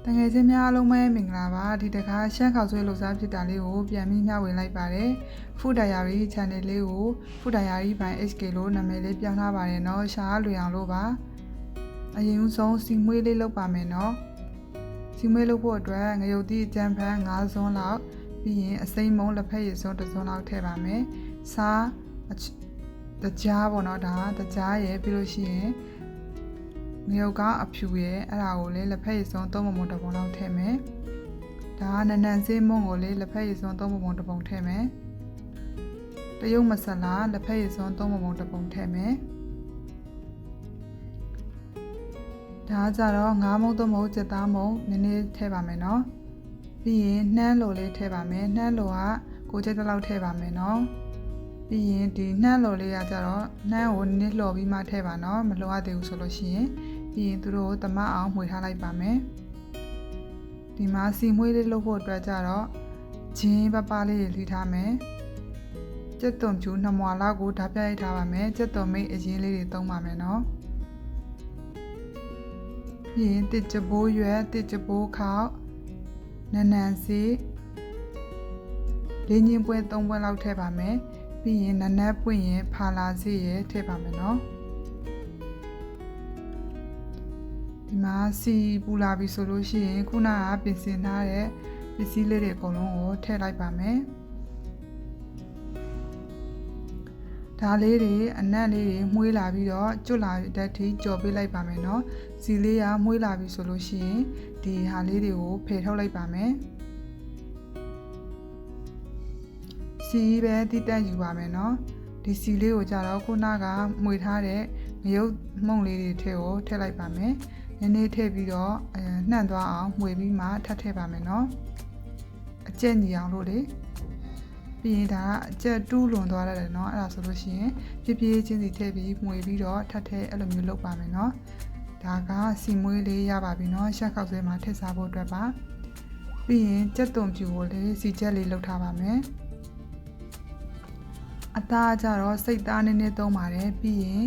တငယ်ချင်းများအားလုံးပဲမင်္ဂလာပါဒီတခါရှမ်းခေါက်ဆွဲလှူစားဖြစ်တာလေးကိုပြန်ပြီးမျှဝေလိုက်ပါတယ် Food Diary Channel လေးကို Food Diary by HK လို့နာမည်လေးပြောင်းထားပါတယ်เนาะရှားလွယ်အောင်လို့ပါအရင်ဦးဆုံးစီမွေးလေးလုပ်ပါမယ်เนาะစီမွေးလုပ်ဖို့အတွက်ငရုတ်သီးအကြမ်းဖက်9စွန်းလောက်ပြီးရင်အစိမ်းမုံလက်ဖက်ရည်စွန်း1စွန်းလောက်ထည့်ပါမယ်စားတကြားပေါ့เนาะဒါတကြားရယ်ပြီးလို့ရှိရင်ငရုတ်ကအဖြူရဲ့အဲ့ဒါကိုလေလက်ဖက်ရည်စွန်း3ပုံတစ်ပုံလောက်ထည့်မယ်ဒါကနန်စေးမုံကိုလေလက်ဖက်ရည်စွန်း3ပုံတစ်ပုံထည့်မယ်တရုတ်မဆလာလက်ဖက်ရည်စွန်း3ပုံတစ်ပုံထည့်မယ်ဒါကြတော့9မုံ3မုံစက်သားမုံနည်းနည်းထည့်ပါမယ်เนาะပြီးရင်နှမ်းလိုလေးထည့်ပါမယ်နှမ်းလိုကကိုကျက်တစ်လောက်ထည့်ပါမယ်เนาะပြီးရင်ဒီနှမ်းလိုလေးကကြတော့နှမ်းကိုနည်းနည်းလှော်ပြီးမှထည့်ပါเนาะမလှော်ရသေးဘူးဆိုလို့ရှိရင်ပြီးရင်သူတို့ကိုတမတ်အောင်မှွေထားလိုက်ပါမယ်ဒီမှာစီမွှေးလေးလုပ်ဖို့အတွက်ကြတော့ဂျင်းပပလေးတွေလှီးထားမယ်ကြက်သွန်ဖြူ2မွာလောက်ကိုဓာတ်ပြရိုက်ထားပါမယ်ကြက်သွန်မိတ်အရင်လေးတွေသုံးပါမယ်เนาะပြီးရင်တစ်ကြပိုးရွက်တစ်ကြပိုးခေါက်နန်စီလေးညင်းပွဲ3ပွဲလောက်ထည့်ပါမယ်ပြီးရင်နနက်ပွင့်ရင်ဖာလာစီရထည့်ပါမယ်เนาะဒီမှာစီပူလာပြီဆိုလို့ရှိရင်ခုနကပြင်ဆင်ထားတဲ့ပစ္စည်းလေးတွေအကုန်လုံးကိုထည့်လိုက်ပါမယ်ဒါလေးတွေအနက်လေးတွေမှုေးလာပြီးတော့ကျွတ်လာတဲ့အထိကြော်ပေးလိုက်ပါမယ်เนาะစီလေးကမှုေးလာပြီဆိုလို့ရှိရင်ဒီဟာလေးတွေကိုဖယ်ထုတ်လိုက်ပါမယ်စီပဲတိတက်ယူပါမယ်เนาะဒီစီလေးကိုကြတော့ခုနကမှုေးထားတဲ့ငရုတ်မှုန့်လေးတွေထည့်လိုက်ပါမယ်နည်းနည်းထည့်ပြီးတော့နှံ့သွားအောင်မှွေပြီးမှထပ်ထည့်ပါမယ်เนาะအကျက်ညီအောင်လို့လေပြီးရင်ဒါအကျက်တူးလွန်သွားတယ်เนาะအဲ့ဒါဆိုလို့ရှိရင်ပြည့်ပြည့်ချင်းစီထည့်ပြီးမှွေပြီးတော့ထပ်ထည့်အဲ့လိုမျိုးလုပ်ပါမယ်เนาะဒါကစီမွေးလေးရပါပြီเนาะရှက်ခောက်ဆွဲမှာထည့်စားဖို့အတွက်ပါပြီးရင်ကြက်သွန်ဖြူကိုလည်းစီချက်လေးလုပ်ထားပါမယ်အသားကြတော့စိတ်သားနည်းနည်းသုံးပါတယ်ပြီးရင်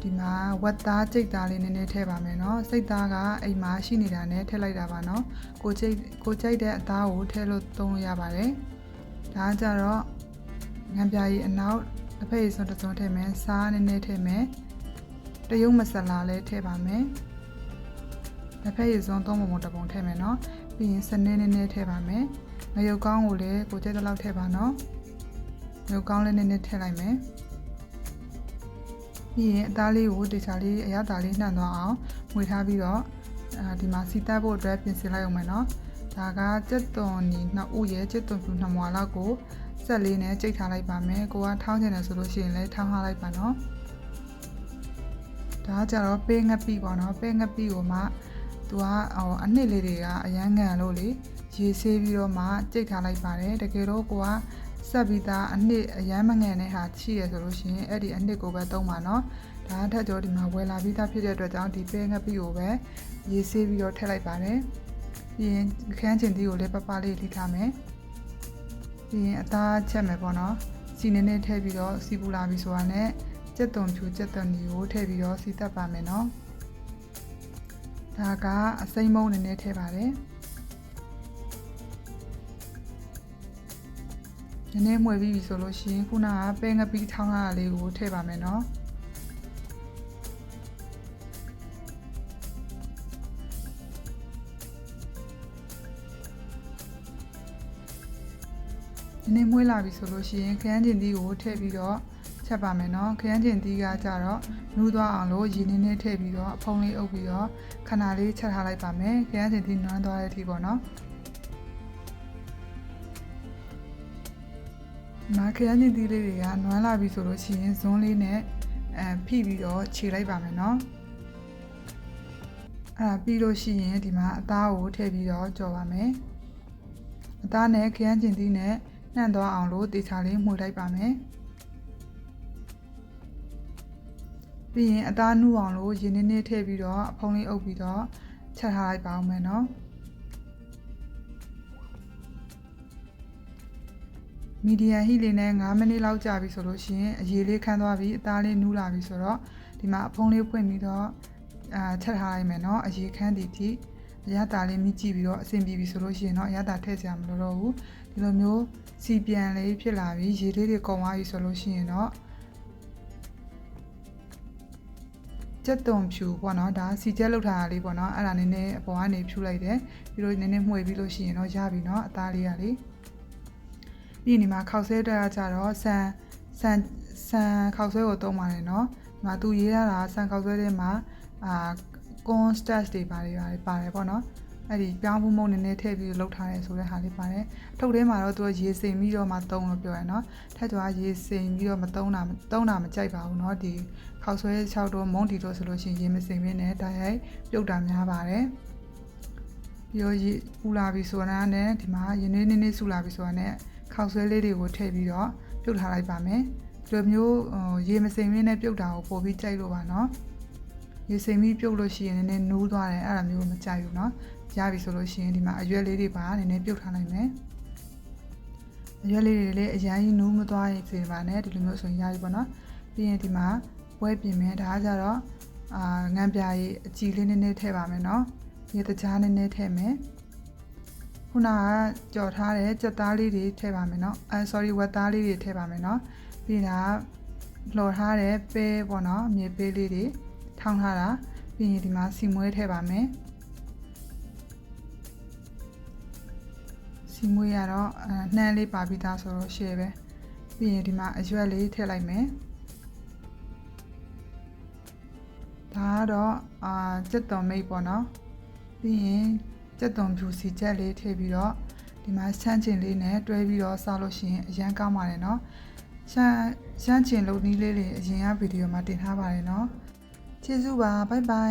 ဒီမှာဝက်သားကြိတ်သားလေးနည်းနည်းထည့်ပါမယ်เนาะစိတ်သားကအိမ်မှာရှိနေတာနဲ့ထည့်လိုက်တာပါเนาะကိုကြိတ်တဲ့အသားကိုထည့်လို့သုံးလို့ရပါတယ်ဒါကြတော့ငံပြာရီအနောက်တစ်ဖက်ရည်စွန်းတစ်စွန်းထည့်မယ်စားနည်းနည်းထည့်မယ်တရုတ်မဆလာလေးထည့်ပါမယ်တစ်ဖက်ရည်စွန်း3ပုံတစ်ပုံထည့်မယ်เนาะပြီးရင်စနေနည်းနည်းထည့်ပါမယ်ငရုတ်ကောင်းကိုလည်းကိုကြိတ်တဲ့လောက်ထည့်ပါเนาะငရုတ်ကောင်းလည်းနည်းနည်းထည့်လိုက်မယ်ပြီးရင်အသားလေးကိုတေချာလေးအရသာလေးနှံ့သွားအောင်မှွေထားပြီးတော့ဒီမှာစီတက်ဖို့အတွက်ပြင်ဆင်လိုက်အောင်မယ်เนาะဒါကကြက်သွန်နီ2ဦးရဲ့ကြက်သွန်ဖြူ2မွာလောက်ကိုဆက်လေးနဲ့ကြိတ်ထားလိုက်ပါမယ်ကိုကထောင်းချင်တယ်ဆိုလို့ရှိရင်လည်းထောင်းထားလိုက်ပါเนาะဒါကြတော့ပေးငပိပေါ့เนาะပေးငပိကိုမှသူကအနှစ်လေးတွေကအရန်ငံလို့လေရေဆေးပြီးတော့မှကြိတ်ထားလိုက်ပါတယ်တကယ်တော့ကိုကဆက်ပြီးသားအနှစ်အရန်မငန်တဲ့ဟာရှိရဆိုလို့ရှိရင်အဲ့ဒီအနှစ်ကိုပဲသုံးပါเนาะဒါထက်ကျော်ဒီမှာဝယ်လာပြီးသားဖြစ်တဲ့အတွက်ကြောင့်ဒီပဲငပိကိုပဲရေဆေးပြီးတော့ထည့်လိုက်ပါတယ်ပြီးရင်ခန်းချင်သီးကိုလည်းပပလေးထိထားမယ်ပြီးရင်အသားချက်မယ်ပေါ့เนาะစီနည်းနည်းထည့်ပြီးတော့စီပူလာပြီဆိုတာနဲ့ကြက်သွန်ဖြူကြက်သွန်နီကိုထည့်ပြီးတော့စီတက်ပါမယ်เนาะဒါကအစိမ်းမုံနည်းနည်းထည့်ပါတယ်နည်းနည်းမှွေပြီးပြီဆိုလို့ရှိရင်ခုနကပဲငပိထောင်းလာတာလေးကိုထည့်ပါမယ်เนาะနည်းနည်းမွေးလာပြီဆိုလို့ရှိရင်ခရမ်းကျင်သီးကိုထည့်ပြီးတော့ချက်ပါမယ်เนาะခရမ်းကျင်သီးကကြတော့နူးသွားအောင်လို့ရေနည်းနည်းထည့်ပြီးတော့အဖုံးလေးအုပ်ပြီးတော့ခဏလေးချက်ထားလိုက်ပါမယ်ခရမ်းကျင်သီးနွမ်းသွားတဲ့အထိပေါ့เนาะမာခရမ်းကျင်သီးလေးတွေကနွမ်းလာပြီဆိုလို့ရှိရင်ဇွန်းလေးနဲ့ဖိပြီးတော့ခြေလိုက်ပါမယ်เนาะအဲ့ဒါပြီးလို့ရှိရင်ဒီမှာအသားကိုထည့်ပြီးတော့ကြော်ပါမယ်အသားနဲ့ခရမ်းကျင်သီးနဲ့နှံ့သွားအောင်လို့တေချာလေးမှုလိုက်ပါမယ်ပြီးရင်အသားနူးအောင်လို့ရေနည်းနည်းထည့်ပြီးတော့အဖုံးလေးအုပ်ပြီးတော့ချက်ထားလိုက်ပါအောင်မယ်เนาะမီဒီယမ်ဟီလေးနဲ့9မိနစ်လောက်ကြာပြီဆိုလို့ရှိရင်အရေလေးခမ်းသွားပြီအသားလေးနူးလာပြီဆိုတော့ဒီမှာအဖုံးလေးဖွင့်ပြီးတော့ချက်ထားလိုက်မယ်เนาะအရေခမ်းသည်ထိ ရတာလေးမြည်ကြည့်ပြီးတော့အဆင်ပြေပြီဆိုလို့ရှိရင်တော့ရတာထည့်စရာမလိုတော့ဘူးဒီလိုမျိုးစီပြန်လေးဖြစ်လာပြီးရေလေးတွေကုန်သွားပြီဆိုလို့ရှိရင်တော့ကြက်သွန်ဖြူပေါ့နော်ဒါစီကျက်လောက်ထားတာလေးပေါ့နော်အဲ့ဒါနည်းနည်းအပေါ်ကနေဖြူလိုက်တယ်ပြီးတော့နည်းနည်းမှွေပြီးလို့ရှိရင်တော့ရပြီနော်အသားလေးကလေပြီးရင်ဒီမှာခောက်ဆွဲတက်ရကြတော့ဆန်ခောက်ဆွဲကိုသုံးပါတယ်နော်ဒီမှာသူရေးရတာဆန်ခောက်ဆွဲထဲမှာcorn starch တွေပါတယ်ပေါ့နော်အဲ့ဒီပြောင်းဖို့မုံနည်းနည်းထည့်ပြီးလှုပ်ထားရဲဆိုတဲ့ဟာလေးပါတယ်အထုပ်ထဲမှာတော့သူရေစိမ်ပြီးတော့မှသုံးလို့ပြောရနော်ထက်ကြွားရေစိမ်ပြီးတော့မသုံးတာမကြိုက်ပါဘူးเนาะဒီခောက်ဆွဲ6တော့မုံတီတော့ဆိုလို့ရှိရင်ရေမစိမ်မင်းနဲ့တိုက်ရိုက်ပြုတ်တာများပါတယ်ပြီးတော့ရေပူလာပြီဆိုတာနဲ့ဒီမှာရေနည်းနည်းဆူလာပြီဆိုတာနဲ့ခောက်ဆွဲလေးတွေကိုထည့်ပြီးတော့ပြုတ်ထားလိုက်ပါမယ်ဒီလိုမျိုးရေမစိမ်မင်းနဲ့ပြုတ်တာကိုပို့ပြီးကြိုက်လို့ပါเนาะရေစိမ်ပြီးပြုတ်လို့ရှိရင်နည်းနည်းနိုးသွားတယ်အဲ့ဒါမျိုးမကြိုက်ဘူးเนาะရပြီဆိုလို့ရှိရင်ဒီမှာအရွက်လေးတွေပါနည်းနည်းပြုတ်ထားလိုက်မယ်အရွက်လေးတွေလည်းအရင်ကြီးနိုးမသွားရင်စေပါနဲ့ဒီလိုမျိုးဆိုရင်ရပြီပေါ့နော်ပြီးရင်ဒီမှာပွဲပြင်မယ်ဒါကကြတော့ငန်းပြားကြီးအကြည်လေးနည်းနည်းထည့်ပါမယ်နော်ရေတကြားနည်းနည်းထည့်မယ်ခုနကကြော်ထားတဲ့ကြက်သားလေးတွေထည့်ပါမယ်နော်ဝက်သားလေးတွေထည့်ပါမယ်နော်ပြီးတာလှော်ထားတဲ့ပဲပေါ့နော်မြေပေးလေးတွေထောင်းထားတာပြီးရင်ဒီမှာစီမွေးထည့်ပါမယ်စီမွေးရတော့နှမ်းလေးပါပြီးသားဆိုတော့ရှယ်ပဲပြီးရင်ဒီမှာအရွက်လေးထည့်လိုက်မယ်ဒါကတော့ကြက်သွန်မိတ်ပေါ့နော်ပြီးရင်ကြက်သွန်ဖြူစီချက်လေးထည့်ပြီးတော့ဒီမှာရှမ်းချင်လေးနဲ့တွဲပြီးတော့စားလို့ရှိရင်အရန်ကောင်းပါတယ်နော်ရှမ်းချင်လုပ်နည်းလေးတွေအရင်ကဗီဒီယိုမှာတင်ထားပါတယ်နော်ကျေးဇူးပါဘိုင်ဘိုင်